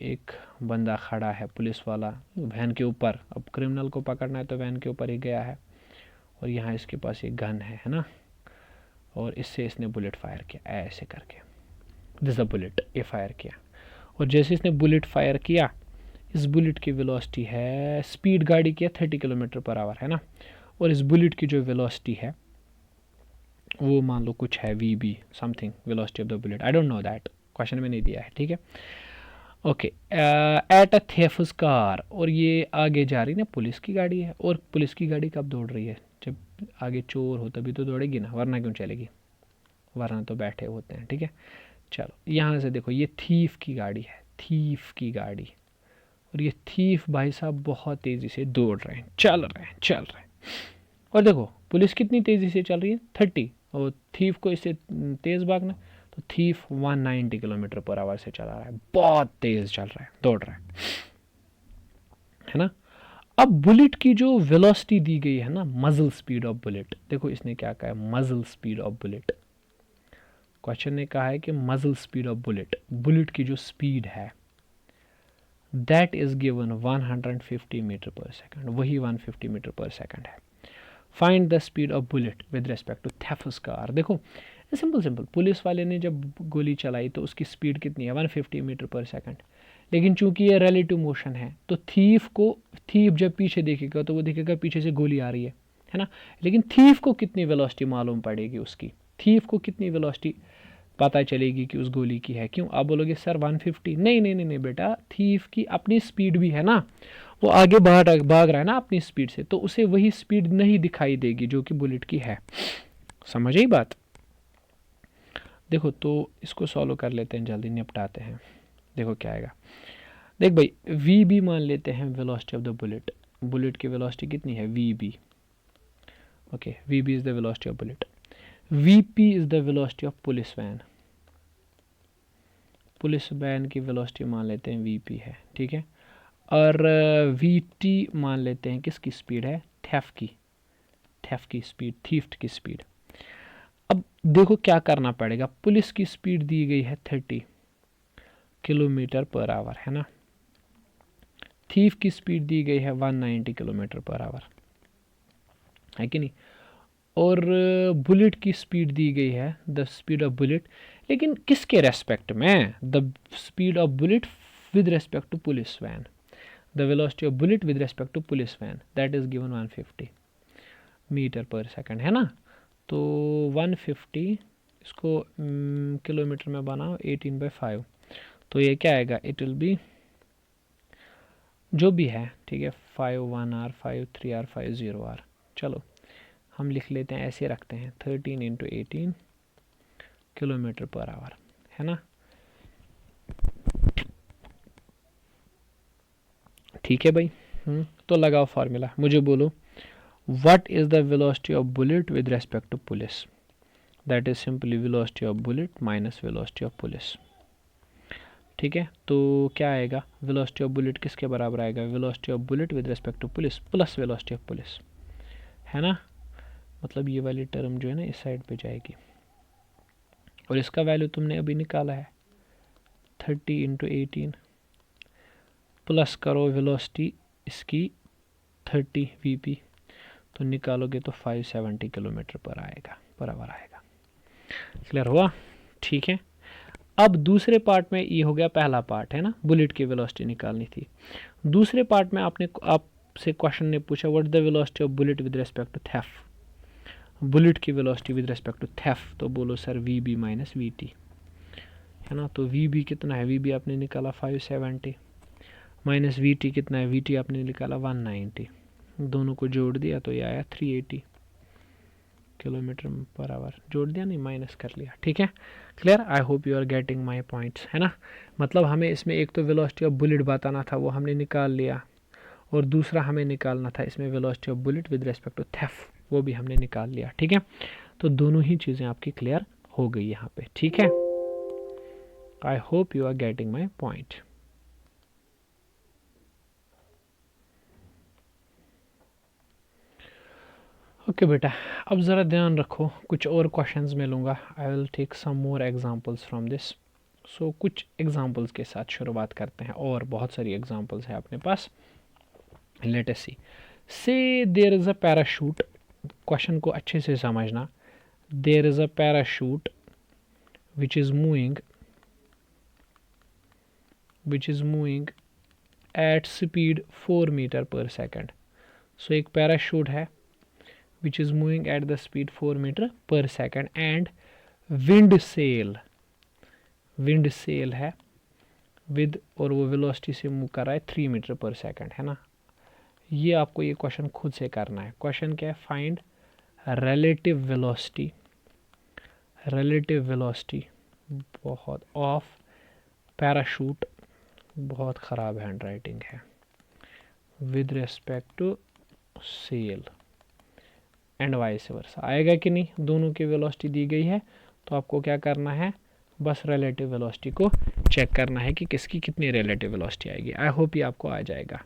S1: एक बंदा खड़ा है पुलिस वाला वैन के ऊपर, अब क्रिमिनल को पकड़ना है तो वैन के ऊपर ही गया है, और यहाँ इसके पास एक गन है ना। और इससे इसने बुलेट फायर किया ऐसे करके, दिस अ बुलेट, ये फायर किया। और जैसे इसने बुलेट फायर किया, इस बुलेट की वेलोसिटी है, स्पीड गाड़ी की है 30 किलोमीटर पर आवर, है ना, और इस बुलेट की जो वेलोसिटी है वो मान लो कुछ है V B something, velocity of the bullet, I don't know that, question में नहीं दिया है, ठीक है। Okay, at a thief's car, और ये आगे जा रही ना, पुलिस की गाड़ी है, और पुलिस की गाड़ी कब दौड़ रही है, जब आगे चोर हो तभी तो दौड़ेगी ना, वरना क्यों चलेगी, वरना तो बैठे होते हैं, ठीक है। चलो यहाँ से देखो, ये थीफ की गाड़ी है, थीफ की गाड़ी, और ये थीफ भाई साहब बहुत तेज़ी से दौड़ रहे हैं, चल रहे हैं, चल रहे हैं, और देखो पुलिस कितनी तेज़ी से चल रही है 30, और थीफ को इससे तेज़ भागना, तो थीफ 190 किलोमीटर पर आवर से चला रहा है, बहुत तेज़ चल रहा है, दौड़ रहा है ना। अब बुलेट की जो वेलोसिटी दी गई है ना, मजल स्पीड ऑफ बुलेट, देखो इसने क्या कहा है, मजल स्पीड ऑफ बुलेट, क्वेश्चन ने कहा है कि मजल स्पीड ऑफ बुलेट, बुलेट की जो स्पीड है that is given 150 metre per second, वही 150 मीटर पर सेकंड है। Find the speed of bullet with respect to thief's car. देखो सिंपल सिंपल, पुलिस वाले ने जब गोली चलाई तो उसकी स्पीड कितनी है 150 मीटर पर सेकंड, लेकिन चूंकि ये रिलेटिव मोशन है तो थीफ जब पीछे देखेगा तो वो देखेगा पीछे से गोली आ रही है ना, लेकिन थीफ को कितनी वेलोसिटी मालूम पड़ेगी उसकी, थीफ को कितनी वेलोसिटी पता चलेगी कि उस गोली की है। क्यों आप बोलोगे सर 150, नहीं नहीं नहीं नहीं बेटा, थीफ की अपनी स्पीड भी है ना, वो आगे भाग रहा है ना अपनी स्पीड से, तो उसे वही स्पीड नहीं दिखाई देगी जो कि बुलेट की है, समझ आई बात। देखो तो इसको सॉल्व कर लेते हैं, जल्दी निपटाते हैं। देखो क्या आएगा, देख भाई वी बी मान लेते हैं velocity of the bullet, bullet की वेलोसिटी कितनी है V B, okay, V B is the velocity of bullet, V P is the velocity of police van, police van की वेलोसिटी मान लेते हैं वी पी है, ठीक है, और वी टी मान लेते हैं किसकी स्पीड है, थेफ्ट की स्पीड, थीफ्ट की स्पीड। अब देखो क्या करना पड़ेगा, पुलिस की स्पीड दी गई है 30 किलोमीटर पर आवर, है ना, थीफ की स्पीड दी गई है 190 किलोमीटर पर आवर, है कि नहीं, और बुलेट की स्पीड दी गई है द स्पीड ऑफ बुलेट, लेकिन किसके रेस्पेक्ट में, the speed of bullet with respect to police van, the velocity of bullet with respect to police van that is given 150 metre per second, है ना। तो 150 इसको किलोमीटर में बनाओ 18/5, तो ये क्या आएगा, इट विल बी जो भी है, ठीक है, 5 1 R 5 3 R 5 0 R, चलो हम लिख लेते हैं, ऐसे रखते हैं 13 × 18 किलोमीटर पर आवर, है ना, ठीक है भाई। तो लगाओ फार्मूला, मुझे बोलो what is the velocity of bullet with respect to police, that is simply velocity of bullet minus velocity of police, ठीक है। तो क्या आएगा, वेलोसिटी ऑफ बुलेट किसके बराबर आएगा, velocity of bullet with respect to police plus velocity of police, है ना, मतलब ये वाली टर्म जो है ना इस साइड पे जाएगी, और इसका वैल्यू तुमने अभी निकाला है 30 × 18 प्लस करो वेलोसिटी इसकी 30 वीपी, तो निकालोगे तो 570 किलोमीटर पर आवर आएगा, क्लियर हुआ, ठीक है। अब दूसरे पार्ट में ये हो गया पहला पार्ट, है ना, बुलेट की वेलोसिटी निकालनी थी। दूसरे पार्ट में आपसे क्वेश्चन ने पूछा what the velocity of bullet with respect to theft, bullet की velocity with respect to theft, तो बोलो sir V B minus V T, है ना, तो वी बी कितना है, वी बी आपने निकाला 570 माइनस वी टी कितना है, वी टी आपने निकाला 190, दोनों को जोड़ दिया तो ये आया 380 किलोमीटर पर आवर, जोड़ दिया नहीं माइनस कर लिया, ठीक है, clear. I hope you are getting my points, है ना, मतलब हमें इसमें एक तो वेलोसिटी ऑफ बुलेट बताना था, वो हमने निकाल लिया, और दूसरा हमें निकालना था इसमें velocity of bullet with respect to theft, वो भी हमने निकाल लिया, ठीक है। तो दोनों ही चीज़ें आपकी क्लियर हो गई यहाँ पे, ठीक है। I hope you are getting my point. Okay बेटा, अब ज़रा ध्यान रखो, कुछ और क्वेश्चंस में लूँगा, I will take some more examples from this. So कुछ एग्जांपल्स के साथ शुरुआत करते हैं, और बहुत सारी एग्जांपल्स हैं अपने पास, late us see. Say there is a parachute, question को अच्छे से समझना, there is a parachute which is moving at speed 4 meter per second. So एक पैराशूट है which is moving at the speed 4 meter per second and wind sail है with और वो velocity से मूव कर रहा है 3 मीटर पर सेकंड, है ना। ये आपको ये क्वेश्चन खुद से करना है। क्वेश्चन क्या है, फाइंड relative velocity बहुत ऑफ पैराशूट, बहुत ख़राब हैंड राइटिंग है, with respect to cell and vice versa. आएगा कि नहीं, दोनों की वेलोसिटी दी गई है तो आपको क्या करना है, बस रिलेटिव वेलोसिटी को चेक करना है कि किसकी कितनी रिलेटिव वेलोसिटी आएगी। आई होप ये आपको आ जाएगा।